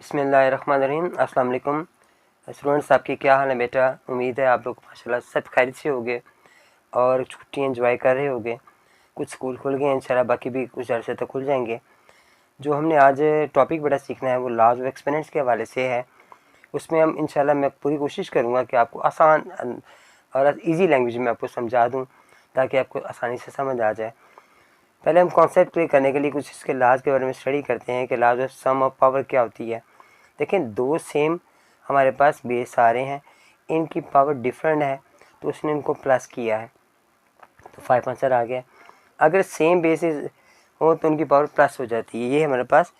बिस्मिल्लाहिर्रहमानिर्रहीम। अस्सलाम वालेकुम स्टूडेंट्स, आपकी क्या हाल है बेटा। उम्मीद है आप लोग माशाल्लाह सब खैरियत से होंगे और छुट्टी एंजॉय कर रहे होंगे। कुछ स्कूल खुल गए हैं इंशाल्लाह, बाकी भी कुछ अरसे तक खुल जाएंगे। जो हमने आज टॉपिक बड़ा सीखना है वो लॉज ऑफ एक्सपोनेंट्स के हवाले से है। उसमें हम इंशाल्लाह मैं पूरी कोशिश करूँगा कि आपको आसान और ईजी लैंग्वेज में आपको समझा दूँ ताकि आपको आसानी से समझ आ जाए। पहले हम कॉन्सेप्ट क्लियर करने के लिए कुछ इसके लॉज के बारे में स्टडी करते हैं कि laws of sum of power क्या होती है। देखें, दो सेम हमारे पास बेस आ रहे हैं, इनकी पावर डिफरेंट है तो उसने इनको प्लस किया है तो 5 आंसर आ गया। अगर सेम बेसिस हो तो उनकी पावर प्लस हो जाती है। ये हमारे पास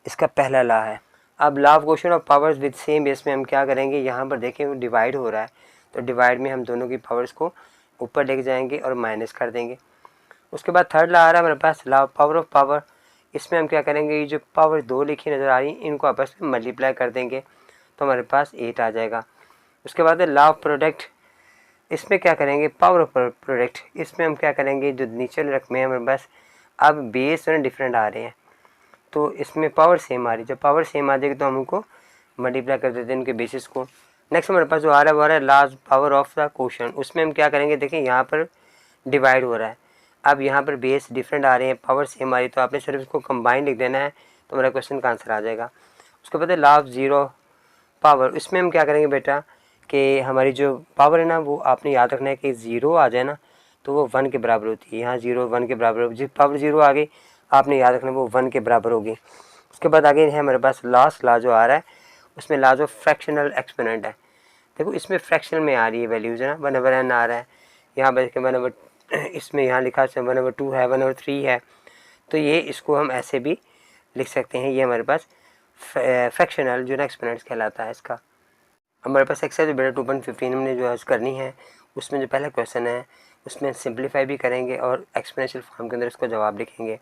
इसका पहला लॉ है। अब law of question of powers with same base में हम क्या करेंगे, यहाँ पर देखें वो डिवाइड हो रहा है तो डिवाइड में हम दोनों की पावर्स को ऊपर लेके जाएंगे और माइनस कर देंगे। उसके बाद थर्ड लॉ आ रहा है हमारे पास law of power of power. इसमें हम क्या करेंगे, ये जो पावर दो लिखी नज़र आ रही है इनको आपस में मल्टीप्लाई कर देंगे तो हमारे पास 8 आ जाएगा। उसके बाद है लॉ ऑफ प्रोडक्ट। इसमें क्या करेंगे, पावर ऑफ प्रोडक्ट। इसमें हम क्या करेंगे, जो नीचे रकमे हैं हमारे पास अब बेस में डिफरेंट आ रहे हैं तो इसमें पावर सेम आ रही है। जब पावर सेम आ जाएगी तो हम उनको मल्टीप्लाई कर देते हैं इनके बेसिस को। नेक्स्ट हमारे पास जो आ रहा है वो आ रहा है law power of the quotient. उसमें हम क्या करेंगे, देखिए यहाँ पर डिवाइड हो रहा है, अब यहाँ पर बेस डिफरेंट आ रहे हैं, पावर सेम आ रही है तो आपने सिर्फ इसको कंबाइन लिख देना है तो मेरा क्वेश्चन का आंसर आ जाएगा। उसके बाद है लॉ ऑफ ज़ीरो पावर। इसमें हम क्या करेंगे बेटा कि हमारी जो पावर है ना वो आपने याद रखना है कि ज़ीरो आ जाए ना तो वो 1 के बराबर होती है। यहाँ 0 1 के बराबर, जिस पावर 0 आ गई आपने याद रखना वो 1 के बराबर होगी। उसके बाद आगे है हमारे पास लास्ट लॉ जो आ रहा है उसमें लॉ जो फ्रैक्शनल एक्सपोनेंट है। देखो इसमें फ्रैक्शन में आ रही है वैल्यूज़ है ना, 1/n आ रहा है, यहाँ पर 1/, इसमें यहाँ लिखा है 1/2 है, 1/3 है तो ये इसको हम ऐसे भी लिख सकते हैं। ये हमारे पास फ्रैक्शनल जो ना एक्सपोनेंट्स कहलाता है इसका। हमारे पास एक्सरसाइज बेटा 2.15 हमने जो है करनी है। उसमें जो पहला क्वेश्चन है उसमें सिंप्लीफाई भी करेंगे और एक्सपोनेंशियल फॉर्म के अंदर इसको जवाब लिखेंगे।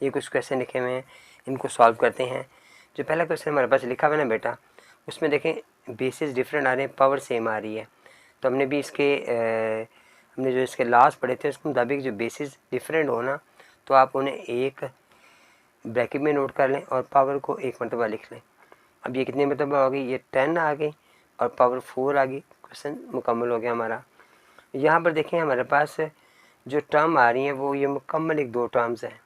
ये कुछ क्वेश्चन लिखे हुए हैं, इनको सॉल्व करते हैं। जो पहला क्वेश्चन हमारे पास लिखा हुआ है ना बेटा, उसमें देखें बेसिस डिफरेंट आ रहे हैं, पावर सेम आ रही है तो हमने भी इसके हमने जो इसके लास्ट पढ़े थे उसके मुताबिक जो बेसिस डिफरेंट हो ना तो आप उन्हें एक ब्रैकेट में नोट कर लें और पावर को एक मरतबा लिख लें। अब ये कितनी मरतबा हो गई, ये 10 आ गई और पावर 4 आ गई। क्वेश्चन मुकम्मल हो गया हमारा। यहाँ पर देखें हमारे पास जो टर्म आ रही हैं वो ये मुकम्मल एक दो टर्म्स हैं,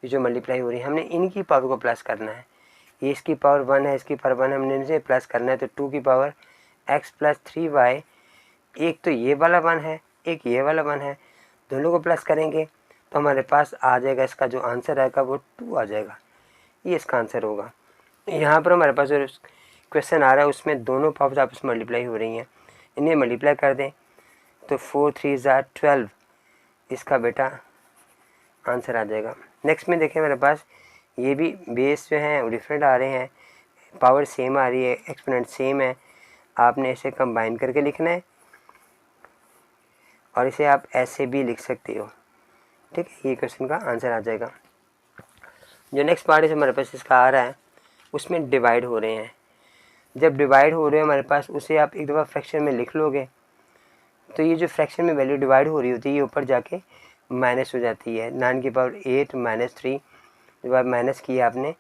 ये जो मल्टीप्लाई हो रही है हमने इनकी पावर को प्लस करना है। ये इसकी पावर 1 है, इसकी पावर 1 हमने इनसे प्लस करना है तो 2 की पावर x + 3y। एक तो ये वाला 1 है, एक ये वाला 1 है, दोनों को प्लस करेंगे तो हमारे पास आ जाएगा, इसका जो आंसर आएगा वो 2 आ जाएगा। ये इसका आंसर होगा। यहाँ पर हमारे पास जो क्वेश्चन आ रहा है उसमें दोनों पावर्स आपस में मल्टीप्लाई हो रही हैं, इन्हें मल्टीप्लाई कर दें तो 4 3 12 इसका बेटा आंसर आ जाएगा। नेक्स्ट में देखें हमारे पास ये भी बेस जो हैं वो डिफरेंट आ रहे हैं, पावर सेम आ रही है, एक्सपोनेंट सेम है, आपने इसे कंबाइन करके लिखना है और इसे आप ऐसे भी लिख सकते हो। ठीक है, ये क्वेश्चन का आंसर आ जाएगा। जो नेक्स्ट पार्ट है हमारे पास इसका आ रहा है उसमें डिवाइड हो रहे हैं। जब डिवाइड हो रहे हैं हमारे पास उसे आप एक दफ़ा फ्रैक्शन में लिख लोगे तो ये जो फ्रैक्शन में वैल्यू डिवाइड हो रही होती है ये ऊपर जाके माइनस हो जाती है। 9 की पावर 8 - 3 जब आप माइनस किया आपने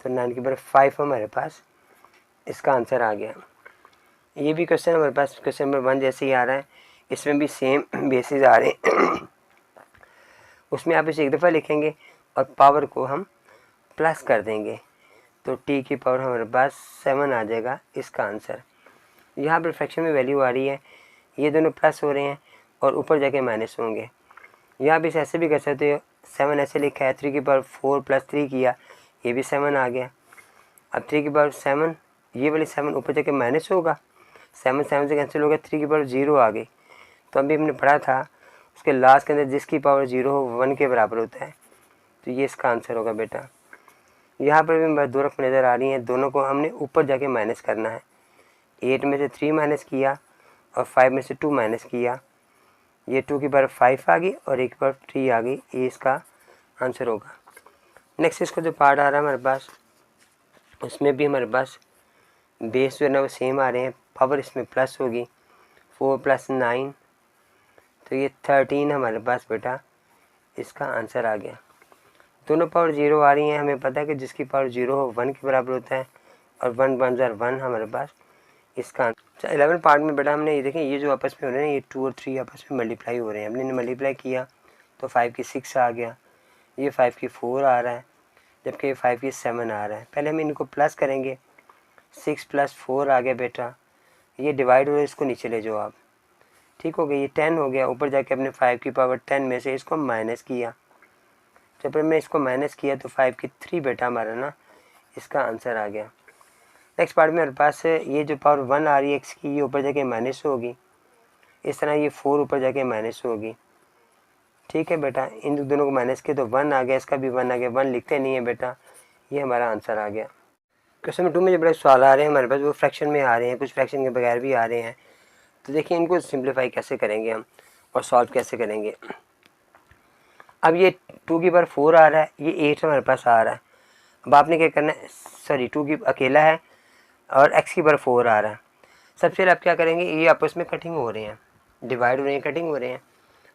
तो 9 की पावर 5 हमारे पास इसका आंसर आ गया। ये भी क्वेश्चन हमारे पास क्वेश्चन नंबर 1 जैसे ही आ रहा है, इसमें भी सेम बेसिस आ रहे हैं उसमें आप इसे एक दफ़ा लिखेंगे और पावर को हम प्लस कर देंगे तो t की पावर हमारे पास 7 आ जाएगा इसका आंसर। यहाँ पर फ्रैक्शन में वैल्यू आ रही है, ये दोनों प्लस हो रहे हैं और ऊपर जाके माइनस होंगे। यहाँ भी ऐसे भी कर सकते हो, 7 ऐसे लिखा है, 3 की पावर 4 + 3 किया, ये भी 7 आ गया। अब 3 की पावर 7, ये वाली 7 ऊपर जाके माइनस होगा, 7 7 से कैंसिल हो गया, 3 की पावर 0 आ गई। तो अभी हमने पढ़ा था उसके लास्ट के अंदर जिसकी पावर 0 हो 1 के बराबर होता है तो ये इसका आंसर होगा बेटा। यहाँ पर भी दो रकम नज़र आ रही हैं, दोनों को हमने ऊपर जाके माइनस करना है। 8 में से 3 माइनस किया और 5 में से 2 माइनस किया, ये 2 की पावर 5 आ गई और 1 की पावर 3 आ गई, ये इसका आंसर होगा। नेक्स्ट इसका जो पार्ट आ रहा है हमारे पास उसमें भी हमारे पास बेस जो है ना वो सेम आ रहे हैं, पावर इसमें प्लस होगी 4 + 9 तो ये 13 हमारे पास बेटा इसका आंसर आ गया। दोनों पावर 0 आ रही हैं, हमें पता है कि जिसकी पावर 0 हो 1 के बराबर होता है और 1 1 ज़र 1 हमारे पास इसका। 11 पार्ट में बेटा हमने ये देखें, ये जो आपस में हो रहे हैं ये 2 और 3 आपस में मल्टीप्लाई हो रहे हैं। हमने मल्टीप्लाई किया तो 5 की 6 आ गया, ये 5 की 4 आ रहा है, जबकि 5 की 7 आ रहा है। पहले हम इनको प्लस करेंगे, 6 + 4 आ गया बेटा, ये डिवाइड हो रहा है, इसको नीचे ले जाओ आप, ठीक हो गया। ये 10 हो गया, ऊपर जाके अपने 5 की पावर 10 में से इसको माइनस किया, जब हमने इसको माइनस किया तो 5 की 3 बेटा हमारा ना इसका आंसर आ गया। नेक्स्ट पार्ट में हमारे पास ये जो पावर 1 आ रही है एक्स की, ये ऊपर जाके माइनस होगी, इस तरह ये 4 ऊपर जाके माइनस होगी, ठीक है बेटा। इन दोनों को माइनस किया तो 1 आ गया, इसका भी 1 आ गया, 1 लिखते नहीं है बेटा, ये हमारा आंसर आ गया। क्वेश्चन नंबर 2 में जो बड़े सवाल आ रहे हैं हमारे पास वो फ्रैक्शन में आ रहे हैं, कुछ फ्रैक्शन के बगैर भी आ रहे हैं। तो देखिए इनको सिंप्लीफाई कैसे करेंगे हम और सॉल्व कैसे करेंगे। अब ये 2 की पावर 4 आ रहा है, ये 8 हमारे पास आ रहा है। अब आपने क्या करना है, सॉरी 2 की अकेला है और x की पावर 4 आ रहा है। सबसे पहले आप क्या करेंगे, ये आपस में कटिंग हो रहे हैं, डिवाइड हो रहे हैं, कटिंग हो रहे हैं।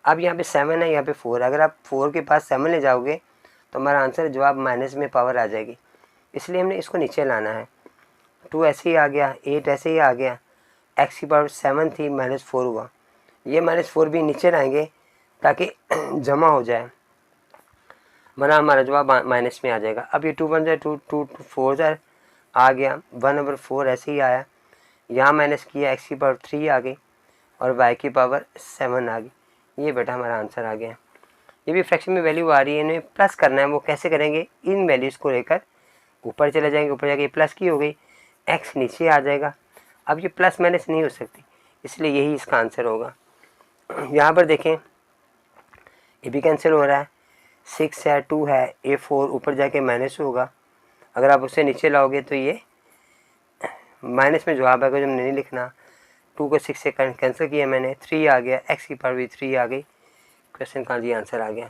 अब यहाँ पे 7 है, यहाँ पे 4 है, अगर आप 4 के पास 7 ले जाओगे तो हमारा आंसर जवाब माइनस में पावर आ जाएगी, इसलिए हमने इसको नीचे लाना है। 2 ऐसे ही आ गया, 8 ऐसे ही आ गया, x की पावर 7 थी, -4 हुआ, ये -4 भी नीचे लाएंगे ताकि जमा हो जाए, वरना हमारा जवाब माइनस में आ जाएगा। अब ये 2 1 ज़र 2 2 4 ज़र आ गया, 1/4 ऐसे ही आया, यहाँ माइनस किया, x की पावर 3 आ गई और y की पावर 7 आ गई, ये बेटा हमारा आंसर आ गया। ये भी फ्रैक्शन में वैल्यू आ रही है, इन्हें प्लस करना है, वो कैसे करेंगे, इन वैल्यूज़ को लेकर ऊपर चले जाएंगे, ऊपर जाके प्लस की हो गई, x नीचे आ जाएगा। अब ये प्लस माइनस नहीं हो सकती, इसलिए यही इसका आंसर होगा। यहाँ पर देखें ये भी कैंसिल हो रहा है, 6 है, 2 है, ये 4 ऊपर जाके माइनस होगा, अगर आप उससे नीचे लाओगे तो ये माइनस में जवाब आएगा, जो हमने नहीं लिखना। 2 को 6 से कैंसिल किया मैंने, 3 आ गया, x की पावर भी 3 आ गई, क्वेश्चन का जी आंसर आ गया।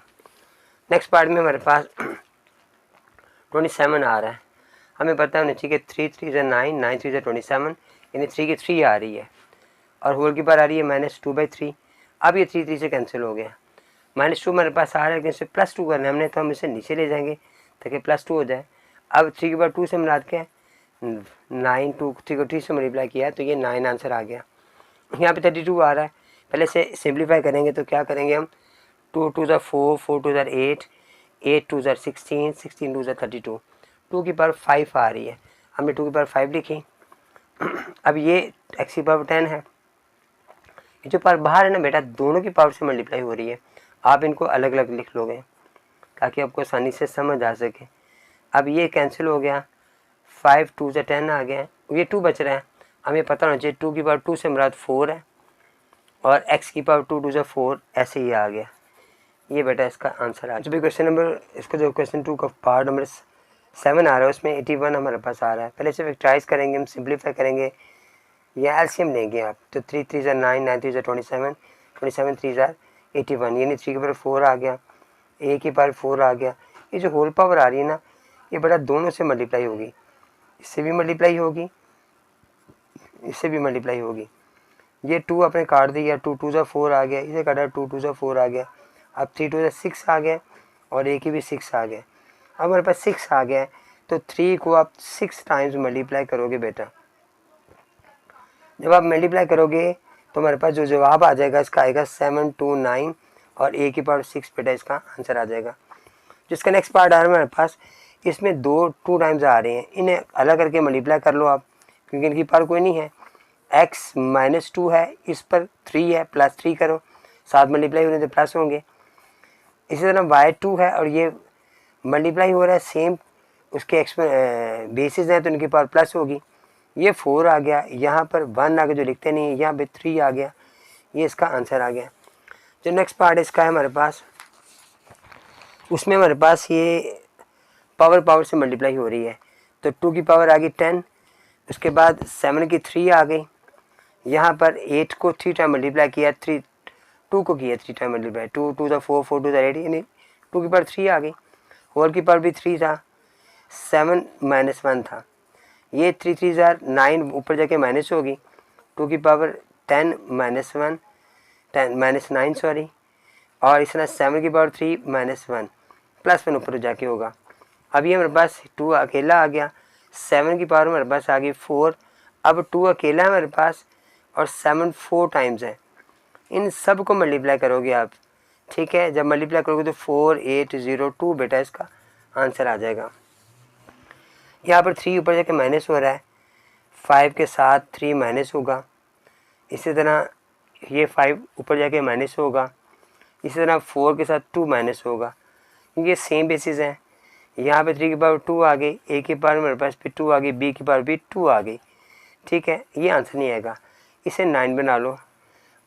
नेक्स्ट पार्ट में हमारे पास 27 आ रहा है, हमें पता है नीचे के 3 3 ज़र 9 9 3 ज़र 27, यानी 3 की 3 आ रही है और होल की पावर आ रही है -2/3। अब ये 3 3 से कैंसिल हो गया, -2 हमारे पास आ रहा है, लेकिन इसे +2 करना है हमने, तो हम इसे नीचे ले जाएंगे ताकि +2 हो जाए। अब 3 की पावर 2 से मिला के 9, 2 3 को 3 से मल्टीप्लाई किया तो ये 9 आंसर आ गया। यहाँ पे 32 आ रहा है, पहले से सिंप्लीफाई करेंगे तो क्या करेंगे हम, 2 2 ज़र 4 4 2 ज़र 8 8 2 ज़र 16 16 2 ज़र 32, 2 की पावर 5 आ रही है, हमने 2 की पावर 5 लिखी। अब ये x की पावर 10 है, ये जो पावर बाहर है ना बेटा, दोनों की पावर से मल्टीप्लाई हो रही है, आप इनको अलग अलग लिख लोगे ताकि आपको आसानी से समझ आ सके। अब ये कैंसिल हो गया, 5 2 ज़र 10 आ गया, ये 2 बच रहा है, हमें पता होना चाहिए 2 की पावर 2 से मुराद 4 है और x की पावर 2 2 ज़र 4 ऐसे ही आ गया, ये बेटा इसका आंसर आ गया। जो भी क्वेश्चन नंबर, इसका जो क्वेश्चन 2 का पार्ट नंबर 7 आ रहा है उसमें 81 हमारे पास आ रहा है। पहले से फैक्टराइज करेंगे, हम सिंप्लीफाई करेंगे या एलसीएम लेंगे आप, तो 3 3 ज़र 9 9 3 ज़र 27 27 3 ज़र 81, यानी 3 की पावर 4 आ गया, a की पावर 4 आ गया। ये जो होल पावर आ रही है ना, ये बेटा दोनों से मल्टीप्लाई होगी, इससे भी मल्टीप्लाई होगी, इससे भी मल्टीप्लाई होगी। ये 2 आपने काट दिया, 2 2 ज़र 4 आ गया, इसे काटा 2 2 ज़र 4 आ गया, अब 3 2 ज़र 6 आ गया और a की भी 6 आ गया। अब हमारे पास 6 आ गया है, तो 3 को आप 6 टाइम्स मल्टीप्लाई करोगे बेटा, जब आप मल्टीप्लाई करोगे तो हमारे पास जो जवाब आ जाएगा इसका आएगा 729 और a की पावर 6 बेटा इसका आंसर आ जाएगा। जिसका नेक्स्ट पार्ट आ रहा है हमारे पास, इसमें 2 टाइम्स आ रहे हैं, इन्हें अलग करके मल्टीप्लाई कर लो आप, क्योंकि इनकी पावर कोई नहीं है। x -2 है, इस पर 3 है, +3 करो, 7 मल्टीप्लाई होने से प्लस होंगे। इसी तरह y2 है और ये मल्टीप्लाई हो रहा है सेम, उसके बेसिस हैं तो इनकी पावर प्लस होगी। ये 4 आ गया, यहाँ पर 1 आ गया जो लिखते नहीं है, यहाँ पे 3 आ गया, ये इसका आंसर आ गया। जो नेक्स्ट पार्ट इसका है हमारे पास, उसमें हमारे पास ये पावर से मल्टीप्लाई हो रही है, तो 2 की पावर आ गई 10, उसके बाद 7 की 3 आ गई, यहाँ पर 8 को 3 टाइम मल्टीप्लाई किया, 2 को किया 3 टाइम मल्टीप्लाई, 2 2 ज़र 4 4 2 ज़र 8, यानी 2 की पावर 3 आ गई, होल की पावर भी 3 था, 7 -1 था, ये 3 3 ज़र 9 ऊपर जाके माइनस होगी, 2 की पावर 10 -1 10 -9 सॉरी, और इस तरह 7 की पावर 3 -1 +1 ऊपर जाके होगा। अब ये हमारे पास 2 अकेला आ गया, 7 की पावर हमारे पास आ गई 4। अब 2 अकेला है हमारे पास और 7 4 टाइम्स है। इन सब को मल्टीप्लाई करोगे आप, ठीक है। जब मल्टीप्लाई करोगे तो 4802 बेटा इसका आंसर आ जाएगा। यहाँ पर 3 ऊपर जाके माइनस हो रहा है, 5 के साथ 3 माइनस होगा। इसी तरह ये 5 ऊपर जाके माइनस होगा। इसी तरह 4 के साथ 2 माइनस होगा, क्योंकि ये सेम बेसिस हैं। यहाँ पे 3 की पावर 2 आ गई, ए की पावर मेरे पास भी 2 आ गई, बी की पावर भी 2 आ गई, ठीक है। ये आंसर नहीं आएगा, इसे 9 बना लो।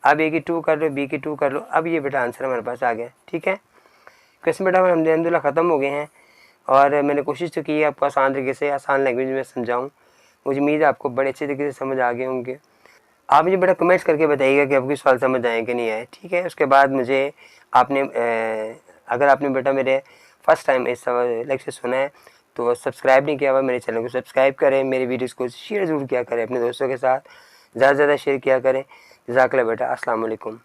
अब ए की 2 कर लो, बी की 2 कर लो, अब ये बेटा आंसर हमारे पास आ गया, ठीक है। क्वेश्चन बेटा अलहमदुलिल्लाह ख़त्म हो गए हैं और मैंने कोशिश तो की है आपको आसान तरीके से, आसान लैंग्वेज में समझाऊँ। मुझे उम्मीद है आपको बड़े अच्छे तरीके से समझ आ गए होंगे। आप मुझे बेटा कमेंट्स करके बताइएगा कि आपको सवाल समझ आए कि नहीं आए, ठीक है। उसके बाद मुझे आपने अगर आपने बेटा मेरे फर्स्ट टाइम इस लेक्चर सुना है तो सब्सक्राइब नहीं किया हुआ मेरे चैनल को सब्सक्राइब करें, मेरे वीडियोस को शेयर ज़रूर किया करें अपने दोस्तों के साथ, ज़्यादा से ज़्यादा शेयर किया करें। जज़ाकल्लाह बेटा, अस्सलाम वालेकुम।